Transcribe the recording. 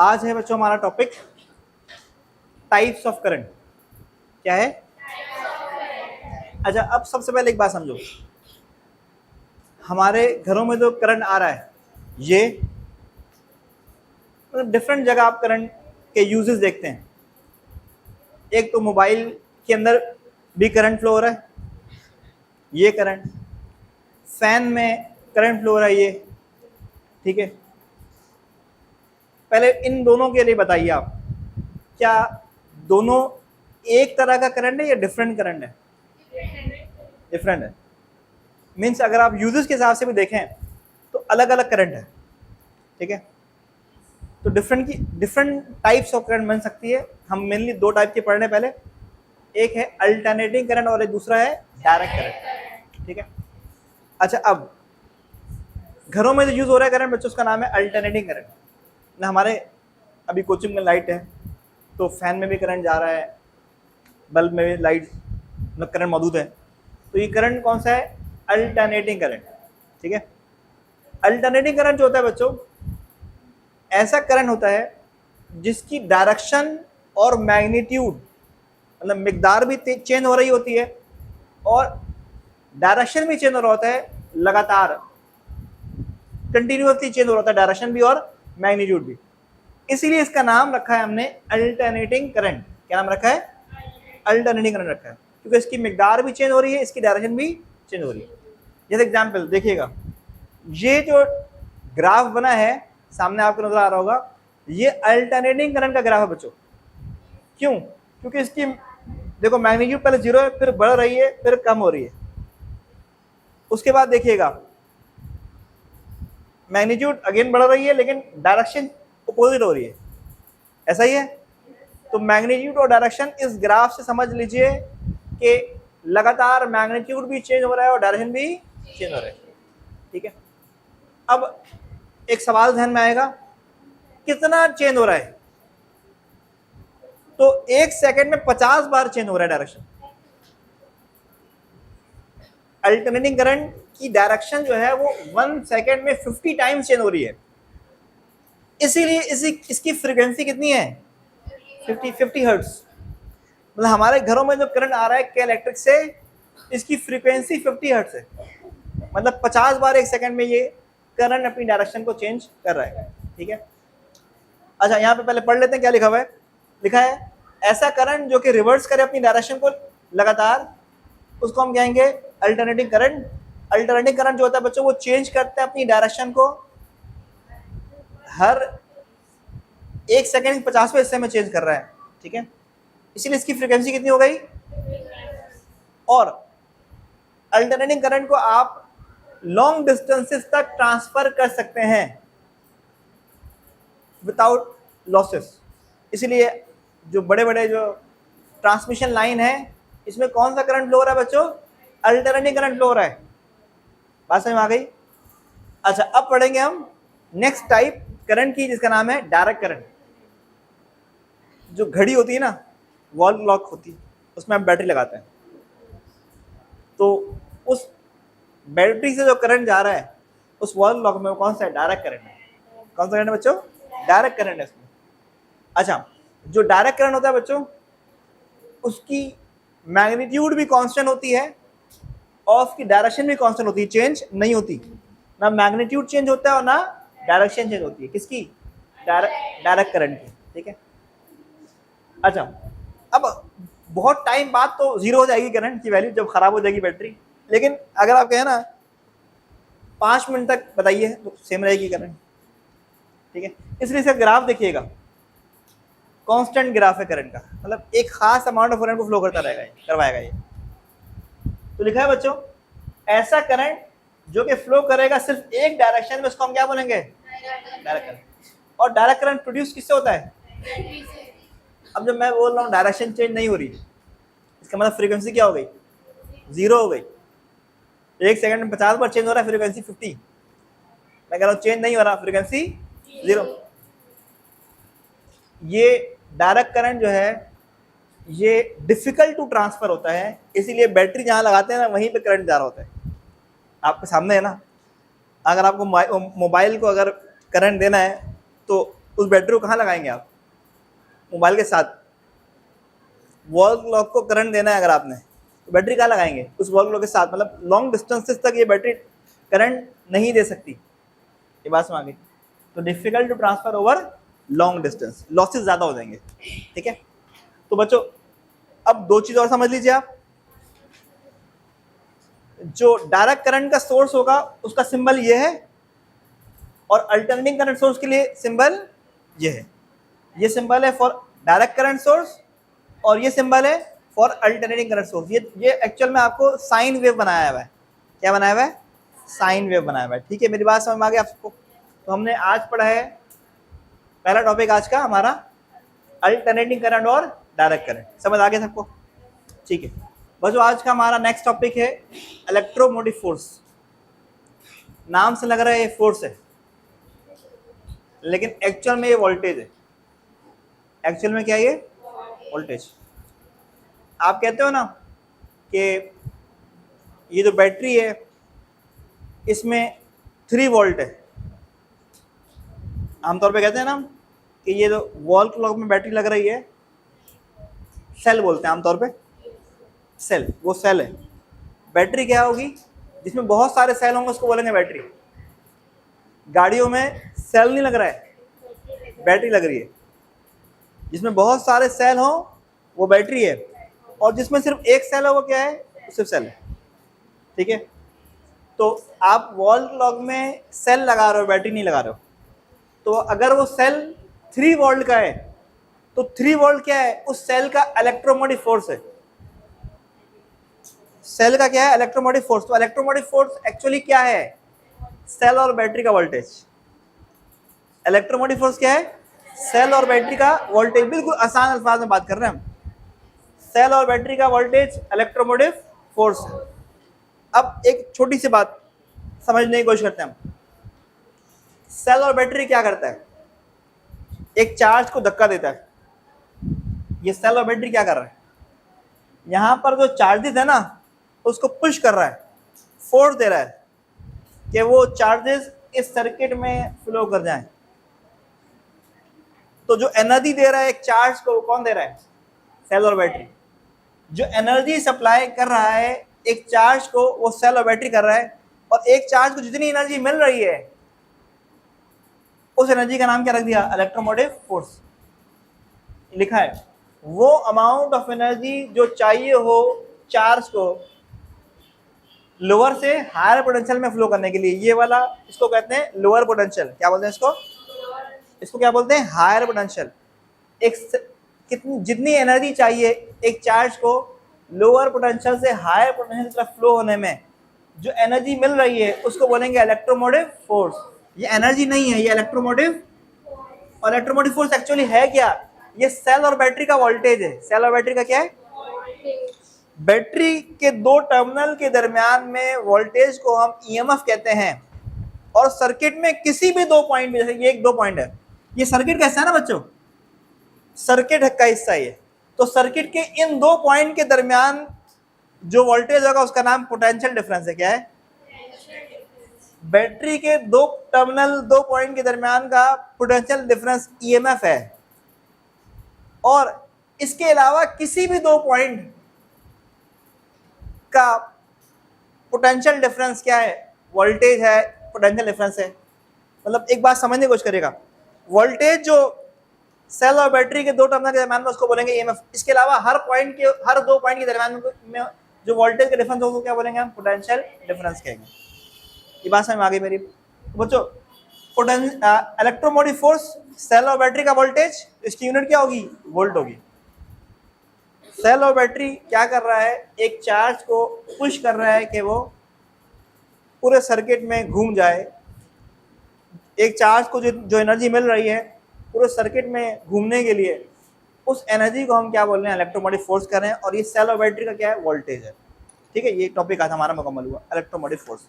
आज है बच्चों हमारा टॉपिक टाइप्स ऑफ करंट। क्या है? अच्छा, अब सबसे पहले एक बात समझो, हमारे घरों में जो करंट आ रहा है ये डिफरेंट जगह आप करंट के यूजेस देखते हैं। एक तो मोबाइल के अंदर भी करंट फ्लो हो रहा है, ये करंट फैन में करंट फ्लो हो रहा है ये, ठीक है। पहले इन दोनों के लिए बताइए आप, क्या दोनों एक तरह का करंट है या डिफरेंट करंट है? डिफरेंट है। मीन्स अगर आप यूजेस के हिसाब से भी देखें तो अलग अलग करंट है, ठीक है। तो डिफरेंट टाइप्स ऑफ करंट बन सकती है। हम मेनली दो टाइप के पढ़ रहे हैं पहले, एक है अल्टरनेटिंग करंट और एक दूसरा है डायरेक्ट करंट, ठीक है। अच्छा, अब घरों में जो यूज हो रहा है करंट बच्चों, उसका नाम है अल्टरनेटिंग करंट। ना हमारे अभी कोचिंग में लाइट है तो फैन में भी करंट जा रहा है, बल्ब में भी लाइट मतलब करंट मौजूद है, तो ये करंट कौन सा है? अल्टरनेटिंग करंट, ठीक है। अल्टरनेटिंग करंट जो होता है बच्चों, ऐसा करंट होता है जिसकी डायरेक्शन और मैग्नीट्यूड मतलब मिकदार भी चेंज हो रही होती है और डायरेक्शन भी चेंज हो रहा होता है, लगातार कंटिन्यूअसली चेंज हो रहा होता है डायरेक्शन भी और मैग्नीट्यूड भी। इसीलिए इसका नाम रखा है हमने अल्टरनेटिंग करंट। क्या नाम रखा है? अल्टरनेटिंग करंट रखा है, क्योंकि इसकी मिकदार भी चेंज हो रही है, इसकी डायरेक्शन भी चेंज हो रही है। जैसे एग्जांपल देखिएगा, ये जो ग्राफ बना है सामने आपको नजर आ रहा होगा, ये अल्टरनेटिंग करंट का ग्राफ है बच्चों। क्यों? क्योंकि इसकी देखो मैग्नीट्यूड पहले जीरो है, फिर बढ़ रही है, फिर कम हो रही है। उसके बाद देखिएगा मैग्नीट्यूड अगेन बढ़ रही है लेकिन डायरेक्शन अपोजिट हो रही है, ऐसा ही है। तो मैग्नीट्यूड और डायरेक्शन इस ग्राफ से समझ लीजिए कि लगातार मैग्नीट्यूड भी चेंज हो रहा है और डायरेक्शन भी चेंज हो रहा है, ठीक है। अब एक सवाल ध्यान में आएगा, कितना चेंज हो रहा है? तो एक सेकंड में 50 बार चेंज हो रहा है डायरेक्शन। अल्टरनेटिंग करंट की डायरेक्शन जो है वो 1 सेकंड में 50 टाइम्स चेंज हो रही है। इसीलिए इसकी फ्रीक्वेंसी कितनी है? 50 हर्ट्ज। मतलब हमारे घरों में जो करंट आ रहा है के इलेक्ट्रिक से, इसकी फ्रीक्वेंसी 50 हर्ट्ज है। मतलब 50 बार एक सेकंड में ये करंट अपनी डायरेक्शन को चेंज कर रहा है, ठीक है। अच्छा, यहाँ पे पहले पढ़ लेते हैं क्या लिखा हुआ है। लिखा है ऐसा करंट जो कि रिवर्स करे अपनी डायरेक्शन को लगातार, उसको हम कहेंगे अल्टरनेटिंग करंट। अल्टरनेटिंग करंट जो होता है बच्चों, वो चेंज करता है अपनी डायरेक्शन को हर एक सेकंड 50वें हिस्से में चेंज कर रहा है, ठीक है। इसीलिए इसकी फ्रीक्वेंसी कितनी हो गई? और अल्टरनेटिंग करंट को आप लॉन्ग डिस्टेंसेस तक ट्रांसफर कर सकते हैं विदाउट लॉसेस। इसलिए जो बड़े बड़े जो ट्रांसमिशन लाइन है, इसमें कौन सा करंट फ्लो हो रहा है बच्चों? अल्टरनेटिंग करंट फ्लो हो रहा है। बात समझ में आ गई? अच्छा, अब पढ़ेंगे हम नेक्स्ट टाइप करंट की, जिसका नाम है डायरेक्ट करंट। जो घड़ी होती है ना, वॉल क्लॉक होती है, उसमें हम बैटरी लगाते हैं, तो उस बैटरी से जो करंट जा रहा है उस वॉल क्लॉक में, वो कौन सा है? डायरेक्ट करंट है। कौन सा करंट है बच्चों? डायरेक्ट करंट है इसमें। अच्छा, जो डायरेक्ट करंट होता है बच्चों, उसकी मैग्नीट्यूड भी कांस्टेंट होती है और उसकी डायरेक्शन भी कांस्टेंट होती है, चेंज नहीं होती। ना मैग्नीट्यूड चेंज होता है और ना डायरेक्शन चेंज होती है। किसकी? डायरेक्ट करंट की, ठीक है। अच्छा, अब बहुत टाइम बाद तो जीरो हो जाएगी करंट की वैल्यू जब खराब हो जाएगी बैटरी, लेकिन अगर आप कहें ना 5 मिनट तक बताइए तो सेम रहेगी करंट, ठीक है। इसलिए इसका ग्राफ देखिएगा, कांस्टेंट ग्राफ है करंट का, मतलब एक खास अमाउंट ऑफ करंट को फ्लो करता रहेगा, करवाएगा ये। तो लिखा है बच्चों, ऐसा करंट जो कि फ्लो करेगा सिर्फ एक डायरेक्शन में, उसको हम क्या बोलेंगे? Direct current. और डायरेक्ट करंट प्रोड्यूस किससे होता है? अब जब मैं बोल रहा हूँ डायरेक्शन चेंज नहीं हो रही, इसका मतलब फ्रीक्वेंसी क्या हो गई? जीरो हो गई। एक सेकंड में 50 बार चेंज हो रहा है, फ्रीक्वेंसी 50। मैं कह रहा हूँ चेंज नहीं हो रहा, फ्रीक्वेंसी जीरो। ये डायरेक्ट करंट जो है ये डिफिकल्ट टू ट्रांसफर होता है, इसीलिए बैटरी जहाँ लगाते हैं ना, वहीं पे करंट जा रहा होता है। आपके सामने है ना, अगर आपको मोबाइल को अगर करंट देना है तो उस बैटरी को कहाँ लगाएंगे आप? मोबाइल के साथ। वॉल क्लॉक को करंट देना है अगर आपने, तो बैटरी कहाँ लगाएंगे? उस वॉल क्लॉक के साथ। मतलब लॉन्ग डिस्टेंसेस तक ये बैटरी करंट नहीं दे सकती। ये बात समझ आ गई? तो difficult to transfer over long distance, losses ज़्यादा हो जाएंगे। ठीक है, तो बच्चों अब दो चीज़ और समझ लीजिए आप। जो डायरेक्ट करंट का सोर्स होगा उसका सिंबल ये है, और अल्टरनेटिंग करंट सोर्स के लिए सिंबल ये है। ये सिंबल है फॉर डायरेक्ट करंट सोर्स और ये सिंबल है फॉर अल्टरनेटिंग करंट सोर्स। ये एक्चुअल में आपको साइन वेव बनाया हुआ है। क्या बनाया हुआ है? साइन वेव बनाया हुआ है। ठीक है, मेरी बात समझ में आ गई आपको? तो हमने आज पढ़ा है, पहला टॉपिक आज का हमारा अल्टरनेटिंग करंट और डायरेक्ट करंट। समझ आ गया सबको? ठीक है बच्चों, आज का हमारा नेक्स्ट टॉपिक है इलेक्ट्रोमोटिव फोर्स। नाम से लग रहा है ये फोर्स है, लेकिन एक्चुअल में ये वोल्टेज है। एक्चुअल में क्या है ये? वोल्टेज। आप कहते हो ना कि ये जो बैटरी है इसमें 3 वोल्ट है। आमतौर पे कहते हैं ना कि ये जो वॉल क्लॉक में बैटरी लग रही है, सेल बोलते हैं आमतौर पे, सेल, वो सेल है। बैटरी क्या होगी? जिसमें बहुत सारे सेल होंगे उसको बोलेंगे बैटरी। गाड़ियों में सेल नहीं लग रहा है, बैटरी लग रही है। जिसमें बहुत सारे सेल हो वो बैटरी है, और जिसमें सिर्फ एक सेल है वो क्या है? सिर्फ सेल है। ठीक है, तो आप वॉल क्लॉक में सेल लगा रहे हो, बैटरी नहीं लगा रहे हो। तो अगर वो सेल 3 वोल्ट का है तो 3 वोल्ट क्या है? उस सेल का इलेक्ट्रोमोटिव फोर्स है। सेल का क्या है? Electromotive force. तो इलेक्ट्रोमोटिव फोर्स एक्चुअली क्या है? सेल और बैटरी का वोल्टेज। इलेक्ट्रोमोटिव फोर्स क्या है? सेल और बैटरी का वोल्टेज। बिल्कुल आसान अल्फाज में बात कर रहे हैं हम। सेल और बैटरी का वोल्टेज इलेक्ट्रोमोटिव फोर्स है। अब एक छोटी सी बात समझने की कोशिश करते हैं हम। सेल और बैटरी क्या करता है? एक चार्ज को धक्का देता है। ये सेल और बैटरी क्या कर रहा है? यहां पर जो चार्जेस है ना उसको पुश कर रहा है, फोर्स दे रहा है कि वो चार्जेस इस सर्किट में फ्लो कर जाएं। तो जो एनर्जी दे रहा है एक चार्ज को, वो कौन दे रहा है? सेल और बैटरी। जो एनर्जी सप्लाई कर रहा है एक चार्ज को, वो सेल और बैटरी कर रहा है। और एक चार्ज को जितनी एनर्जी मिल रही है उस एनर्जी का नाम क्या रख दिया? Electromotive force. लिखा है वो अमाउंट ऑफ एनर्जी जो चाहिए हो चार्ज को लोअर से हायर पोटेंशियल में फ्लो करने के लिए। ये वाला इसको कहते हैं लोअर पोटेंशियल। क्या बोलते हैं इसको? इसको क्या बोलते हैं? Higher potential. कितनी जितनी एनर्जी चाहिए एक चार्ज को लोअर पोटेंशियल से हायर पोटेंशियल की तरफ फ्लो होने में जो एनर्जी मिल रही है उसको बोलेंगे इलेक्ट्रोमोटिव फोर्स। ये एनर्जी नहीं है, ये इलेक्ट्रोमोटिव। और इलेक्ट्रोमोटिव फोर्स एक्चुअली है क्या? ये सेल और बैटरी का वोल्टेज है। सेल और बैटरी का क्या है? बैटरी के 2 टर्मिनल के दरमियान में वोल्टेज को हम ईएमएफ कहते हैं। और सर्किट में किसी भी 2 पॉइंट में, जैसे ये एक 2 पॉइंट है, ये सर्किट का हिस्सा है ना बच्चों, सर्किट का हिस्सा है ये। तो सर्किट के इन 2 पॉइंट के दरमियान जो वोल्टेज होगा उसका नाम पोटेंशियल डिफरेंस है। क्या है? बैटरी के 2 टर्मिनल 2 पॉइंट के दरमियान का पोटेंशियल डिफरेंस ईएमएफ है। और इसके अलावा किसी भी 2 पॉइंट का पोटेंशियल डिफरेंस क्या है? वोल्टेज है, पोटेंशियल डिफरेंस है। मतलब एक बात समझने की कोशिश करेगा, वोल्टेज जो सेल और बैटरी के 2 टर्मिनल के दरमियान में उसको बोलेंगे ईएमएफ। इसके अलावा हर 2 पॉइंट के दरमियान में जो वोल्टेज का डिफरेंस होगा क्या बोलेंगे हम? पोटेंशियल डिफरेंस कहेंगे। ये बात समझ में आ गई मेरी? बच्चों इलेक्ट्रोमोटिव फोर्स सेल और बैटरी का वोल्टेज, इसकी यूनिट क्या होगी? वोल्ट होगी। सेल और बैटरी क्या कर रहा है? एक चार्ज को पुश कर रहा है कि वो पूरे सर्किट में घूम जाए। एक चार्ज को जो एनर्जी मिल रही है पूरे सर्किट में घूमने के लिए, उस एनर्जी को हम क्या बोल रहे हैं? इलेक्ट्रोमोटिव फोर्स कर रहे हैं। और ये सेल और बैटरी का क्या है? वोल्टेज है। ठीक है, ये टॉपिक आज हमारा मुकम्मल हुआ, इलेक्ट्रोमोटिव फोर्स।